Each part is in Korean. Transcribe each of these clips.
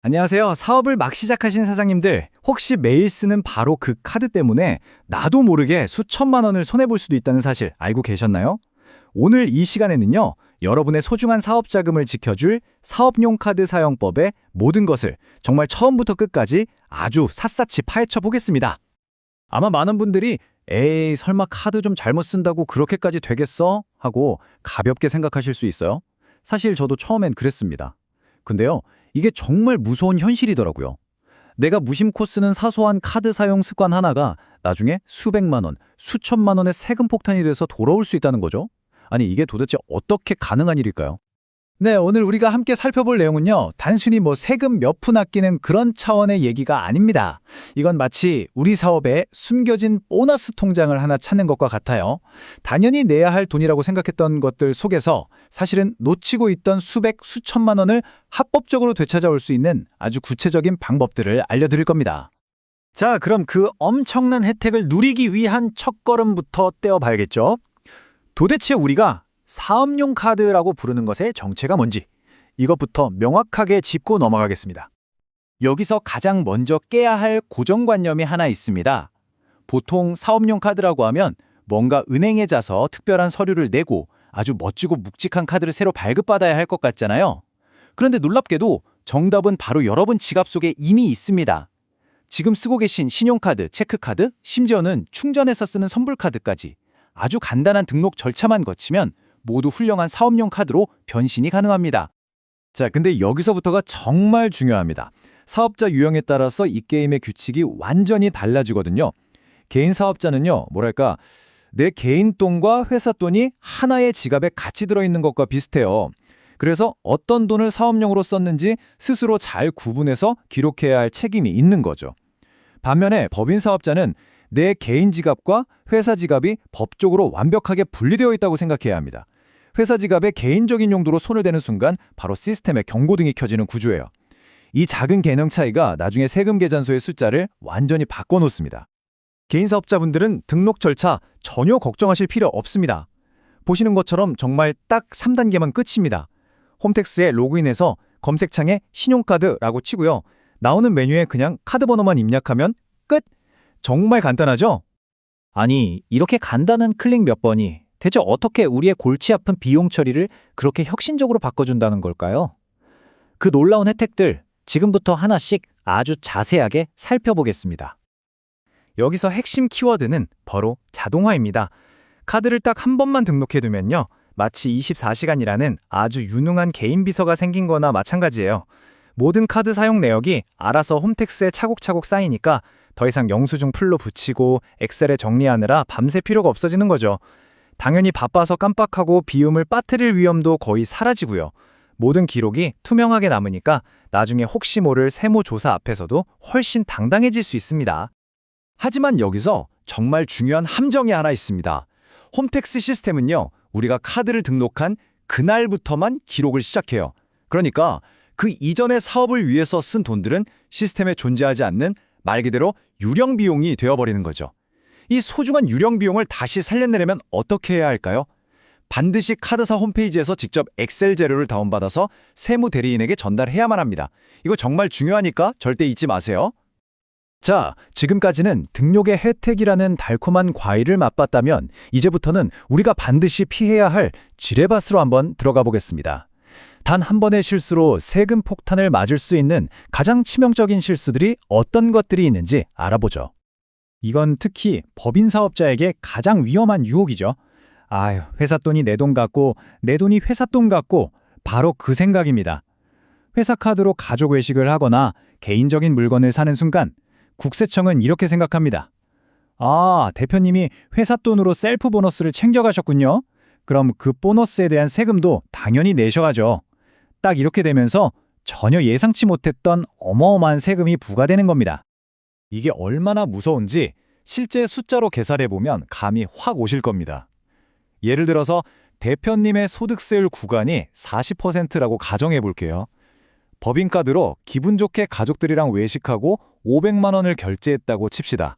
안녕하세요. 사업을 막 시작하신 사장님들, 혹시 매일 쓰는 바로 그 카드 때문에 나도 모르게 수천만 원을 손해볼 수도 있다는 사실 알고 계셨나요? 오늘 이 시간에는요, 여러분의 소중한 사업 자금을 지켜줄 사업용 카드 사용법의 모든 것을 정말 처음부터 끝까지 아주 샅샅이 파헤쳐 보겠습니다. 아마 많은 분들이 에이, 설마 카드 좀 잘못 쓴다고 그렇게까지 되겠어? 하고 가볍게 생각하실 수 있어요. 사실 저도 처음엔 그랬습니다. 근데요, 이게 정말 무서운 현실이더라고요. 내가 무심코 쓰는 사소한 카드 사용 습관 하나가 나중에 수백만 원, 수천만 원의 세금 폭탄이 돼서 돌아올 수 있다는 거죠. 아니, 이게 도대체 어떻게 가능한 일일까요? 네, 오늘 우리가 함께 살펴볼 내용은요, 단순히 세금 몇 푼 아끼는 그런 차원의 얘기가 아닙니다. 이건 마치 우리 사업에 숨겨진 보너스 통장을 하나 찾는 것과 같아요. 당연히 내야 할 돈이라고 생각했던 것들 속에서 사실은 놓치고 있던 수백, 수천만 원을 합법적으로 되찾아올 수 있는 아주 구체적인 방법들을 알려드릴 겁니다. 자, 그럼 그 엄청난 혜택을 누리기 위한 첫걸음부터 떼어봐야겠죠? 도대체 우리가 사업용 카드라고 부르는 것의 정체가 뭔지 이것부터 명확하게 짚고 넘어가겠습니다. 여기서 가장 먼저 깨야 할 고정관념이 하나 있습니다. 보통 사업용 카드라고 하면 뭔가 은행에 자서 특별한 서류를 내고 아주 멋지고 묵직한 카드를 새로 발급받아야 할 것 같잖아요. 그런데 놀랍게도 정답은 바로 여러분 지갑 속에 이미 있습니다. 지금 쓰고 계신 신용카드, 체크카드, 심지어는 충전해서 쓰는 선불카드까지 아주 간단한 등록 절차만 거치면 모두 훌륭한 사업용 카드로 변신이 가능합니다. 자, 근데 여기서부터가 정말 중요합니다. 사업자 유형에 따라서 이 게임의 규칙이 완전히 달라지거든요. 개인 사업자는요, 내 개인 돈과 회사 돈이 하나의 지갑에 같이 들어있는 것과 비슷해요. 그래서 어떤 돈을 사업용으로 썼는지 스스로 잘 구분해서 기록해야 할 책임이 있는 거죠. 반면에 법인 사업자는 내 개인 지갑과 회사 지갑이 법적으로 완벽하게 분리되어 있다고 생각해야 합니다. 회사 지갑에 개인적인 용도로 손을 대는 순간 바로 시스템의 경고등이 켜지는 구조예요. 이 작은 개념 차이가 나중에 세금 계산서의 숫자를 완전히 바꿔놓습니다. 개인 사업자분들은 등록 절차 전혀 걱정하실 필요 없습니다. 보시는 것처럼 정말 딱 3단계만 끝입니다. 홈택스에 로그인해서 검색창에 신용카드라고 치고요. 나오는 메뉴에 그냥 카드 번호만 입력하면 끝! 정말 간단하죠? 아니, 이렇게 간단한 클릭 몇 번이 대체 어떻게 우리의 골치 아픈 비용 처리를 그렇게 혁신적으로 바꿔준다는 걸까요? 그 놀라운 혜택들 지금부터 하나씩 아주 자세하게 살펴보겠습니다. 여기서 핵심 키워드는 바로 자동화입니다. 카드를 딱 한 번만 등록해두면요, 마치 24시간이라는 아주 유능한 개인 비서가 생긴 거나 마찬가지예요. 모든 카드 사용 내역이 알아서 홈택스에 차곡차곡 쌓이니까 더 이상 영수증 풀로 붙이고 엑셀에 정리하느라 밤새 필요가 없어지는 거죠. 당연히 바빠서 깜빡하고 비움을 빠뜨릴 위험도 거의 사라지고요. 모든 기록이 투명하게 남으니까 나중에 혹시 모를 세무조사 앞에서도 훨씬 당당해질 수 있습니다. 하지만 여기서 정말 중요한 함정이 하나 있습니다. 홈택스 시스템은요, 우리가 카드를 등록한 그날부터만 기록을 시작해요. 그러니까 그 이전의 사업을 위해서 쓴 돈들은 시스템에 존재하지 않는 말 그대로 유령 비용이 되어버리는 거죠. 이 소중한 유령 비용을 다시 살려내려면 어떻게 해야 할까요? 반드시 카드사 홈페이지에서 직접 엑셀 재료를 다운받아서 세무 대리인에게 전달해야만 합니다. 이거 정말 중요하니까 절대 잊지 마세요. 자, 지금까지는 등록의 혜택이라는 달콤한 과일을 맛봤다면 이제부터는 우리가 반드시 피해야 할 지뢰밭으로 한번 들어가 보겠습니다. 단 한 번의 실수로 세금 폭탄을 맞을 수 있는 가장 치명적인 실수들이 어떤 것들이 있는지 알아보죠. 이건 특히 법인 사업자에게 가장 위험한 유혹이죠. 아유, 회사 돈이 내 돈 같고 내 돈이 회사 돈 같고 바로 그 생각입니다. 회사 카드로 가족 외식을 하거나 개인적인 물건을 사는 순간 국세청은 이렇게 생각합니다. 아, 대표님이 회사 돈으로 셀프 보너스를 챙겨가셨군요. 그럼 그 보너스에 대한 세금도 당연히 내셔야죠. 딱 이렇게 되면서 전혀 예상치 못했던 어마어마한 세금이 부과되는 겁니다. 이게 얼마나 무서운지 실제 숫자로 계산해보면 감이 확 오실 겁니다. 예를 들어서 대표님의 소득세율 구간이 40%라고 가정해볼게요. 법인카드로 기분 좋게 가족들이랑 외식하고 500만 원을 결제했다고 칩시다.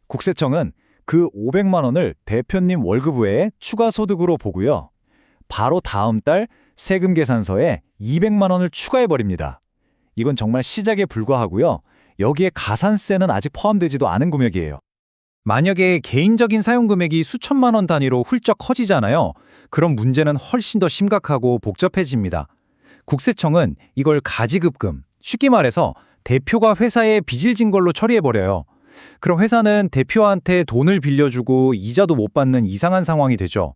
국세청은 그 500만 원을 대표님 월급 외에 추가 소득으로 보고요. 바로 다음 달 세금 계산서에 200만 원을 추가해버립니다. 이건 정말 시작에 불과하고요. 여기에 가산세는 아직 포함되지도 않은 금액이에요. 만약에 개인적인 사용 금액이 수천만 원 단위로 훌쩍 커지잖아요. 그럼 문제는 훨씬 더 심각하고 복잡해집니다. 국세청은 이걸 가지급금, 쉽게 말해서 대표가 회사에 빚을 진 걸로 처리해버려요. 그럼 회사는 대표한테 돈을 빌려주고 이자도 못 받는 이상한 상황이 되죠.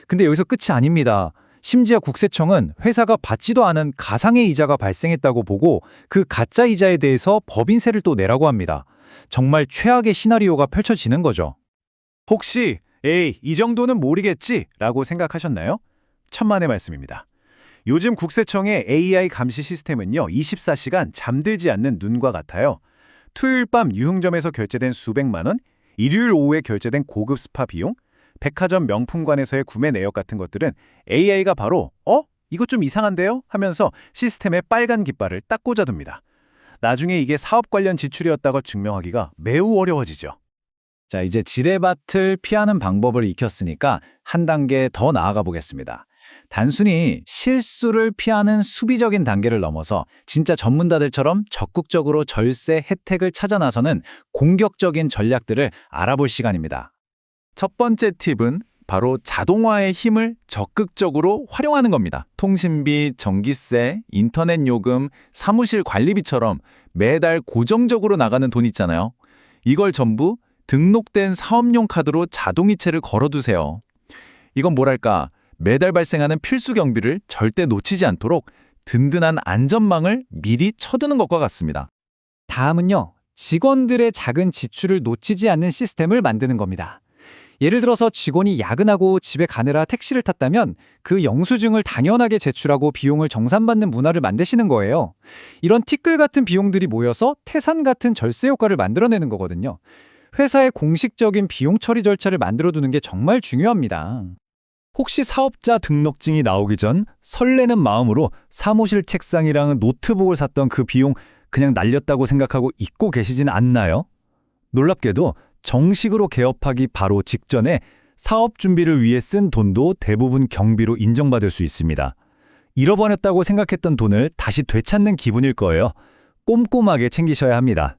근데 여기서 끝이 아닙니다. 심지어 국세청은 회사가 받지도 않은 가상의 이자가 발생했다고 보고 그 가짜 이자에 대해서 법인세를 또 내라고 합니다. 정말 최악의 시나리오가 펼쳐지는 거죠. 혹시 에이, 이 정도는 모르겠지? 라고 생각하셨나요? 천만의 말씀입니다. 요즘 국세청의 AI 감시 시스템은요, 24시간 잠들지 않는 눈과 같아요. 토요일 밤 유흥점에서 결제된 수백만 원, 일요일 오후에 결제된 고급 스파 비용, 백화점 명품관에서의 구매 내역 같은 것들은 AI가 바로 이거 좀 이상한데요? 하면서 시스템에 빨간 깃발을 딱 꽂아둡니다. 나중에 이게 사업 관련 지출이었다고 증명하기가 매우 어려워지죠. 자, 이제 지뢰밭을 피하는 방법을 익혔으니까 한 단계 더 나아가 보겠습니다. 단순히 실수를 피하는 수비적인 단계를 넘어서 진짜 전문가들처럼 적극적으로 절세 혜택을 찾아 나서는 공격적인 전략들을 알아볼 시간입니다. 첫 번째 팁은 바로 자동화의 힘을 적극적으로 활용하는 겁니다. 통신비, 전기세, 인터넷 요금, 사무실 관리비처럼 매달 고정적으로 나가는 돈 있잖아요. 이걸 전부 등록된 사업용 카드로 자동이체를 걸어두세요. 이건 뭐랄까, 매달 발생하는 필수 경비를 절대 놓치지 않도록 든든한 안전망을 미리 쳐두는 것과 같습니다. 다음은요, 직원들의 작은 지출을 놓치지 않는 시스템을 만드는 겁니다. 예를 들어서 직원이 야근하고 집에 가느라 택시를 탔다면 그 영수증을 당연하게 제출하고 비용을 정산받는 문화를 만드시는 거예요. 이런 티끌 같은 비용들이 모여서 태산 같은 절세 효과를 만들어내는 거거든요. 회사의 공식적인 비용 처리 절차를 만들어두는 게 정말 중요합니다. 혹시 사업자 등록증이 나오기 전 설레는 마음으로 사무실 책상이랑 노트북을 샀던 그 비용 그냥 날렸다고 생각하고 잊고 계시진 않나요? 놀랍게도 정식으로 개업하기 바로 직전에 사업 준비를 위해 쓴 돈도 대부분 경비로 인정받을 수 있습니다. 잃어버렸다고 생각했던 돈을 다시 되찾는 기분일 거예요. 꼼꼼하게 챙기셔야 합니다.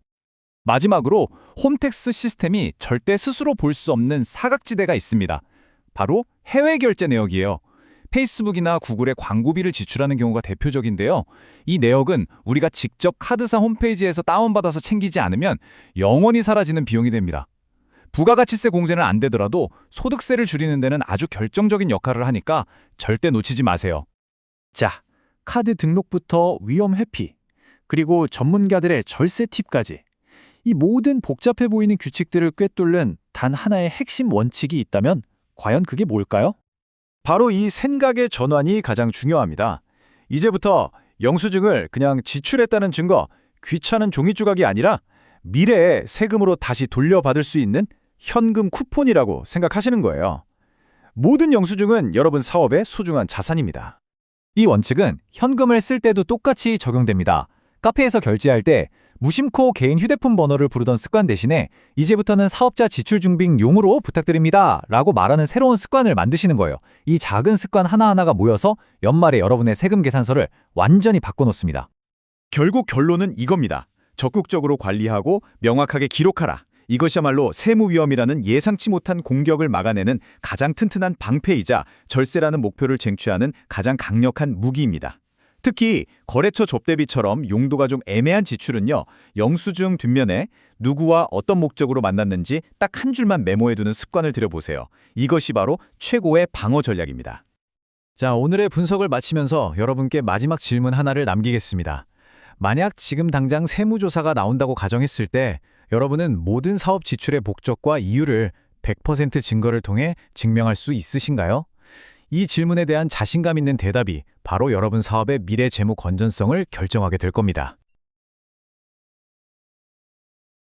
마지막으로 홈택스 시스템이 절대 스스로 볼 수 없는 사각지대가 있습니다. 바로 해외 결제 내역이에요. 페이스북이나 구글에 광고비를 지출하는 경우가 대표적인데요. 이 내역은 우리가 직접 카드사 홈페이지에서 다운받아서 챙기지 않으면 영원히 사라지는 비용이 됩니다. 부가가치세 공제는 안 되더라도 소득세를 줄이는 데는 아주 결정적인 역할을 하니까 절대 놓치지 마세요. 자, 카드 등록부터 위험 회피, 그리고 전문가들의 절세 팁까지. 이 모든 복잡해 보이는 규칙들을 꿰뚫는 단 하나의 핵심 원칙이 있다면 과연 그게 뭘까요? 바로 이 생각의 전환이 가장 중요합니다. 이제부터 영수증을 그냥 지출했다는 증거, 귀찮은 종이 조각이 아니라 미래에 세금으로 다시 돌려받을 수 있는 현금 쿠폰이라고 생각하시는 거예요. 모든 영수증은 여러분 사업의 소중한 자산입니다. 이 원칙은 현금을 쓸 때도 똑같이 적용됩니다. 카페에서 결제할 때 무심코 개인 휴대폰 번호를 부르던 습관 대신에 이제부터는 사업자 지출 준비용으로 부탁드립니다 라고 말하는 새로운 습관을 만드시는 거예요. 이 작은 습관 하나하나가 모여서 연말에 여러분의 세금 계산서를 완전히 바꿔놓습니다. 결국 결론은 이겁니다. 적극적으로 관리하고 명확하게 기록하라. 이것이야말로 세무 위험이라는 예상치 못한 공격을 막아내는 가장 튼튼한 방패이자 절세라는 목표를 쟁취하는 가장 강력한 무기입니다. 특히 거래처 접대비처럼 용도가 좀 애매한 지출은요, 영수증 뒷면에 누구와 어떤 목적으로 만났는지 딱 한 줄만 메모해두는 습관을 들여보세요. 이것이 바로 최고의 방어 전략입니다. 자, 오늘의 분석을 마치면서 여러분께 마지막 질문 하나를 남기겠습니다. 만약 지금 당장 세무조사가 나온다고 가정했을 때 여러분은 모든 사업 지출의 목적과 이유를 100% 증거를 통해 증명할 수 있으신가요? 이 질문에 대한 자신감 있는 대답이 바로 여러분 사업의 미래 재무 건전성을 결정하게 될 겁니다.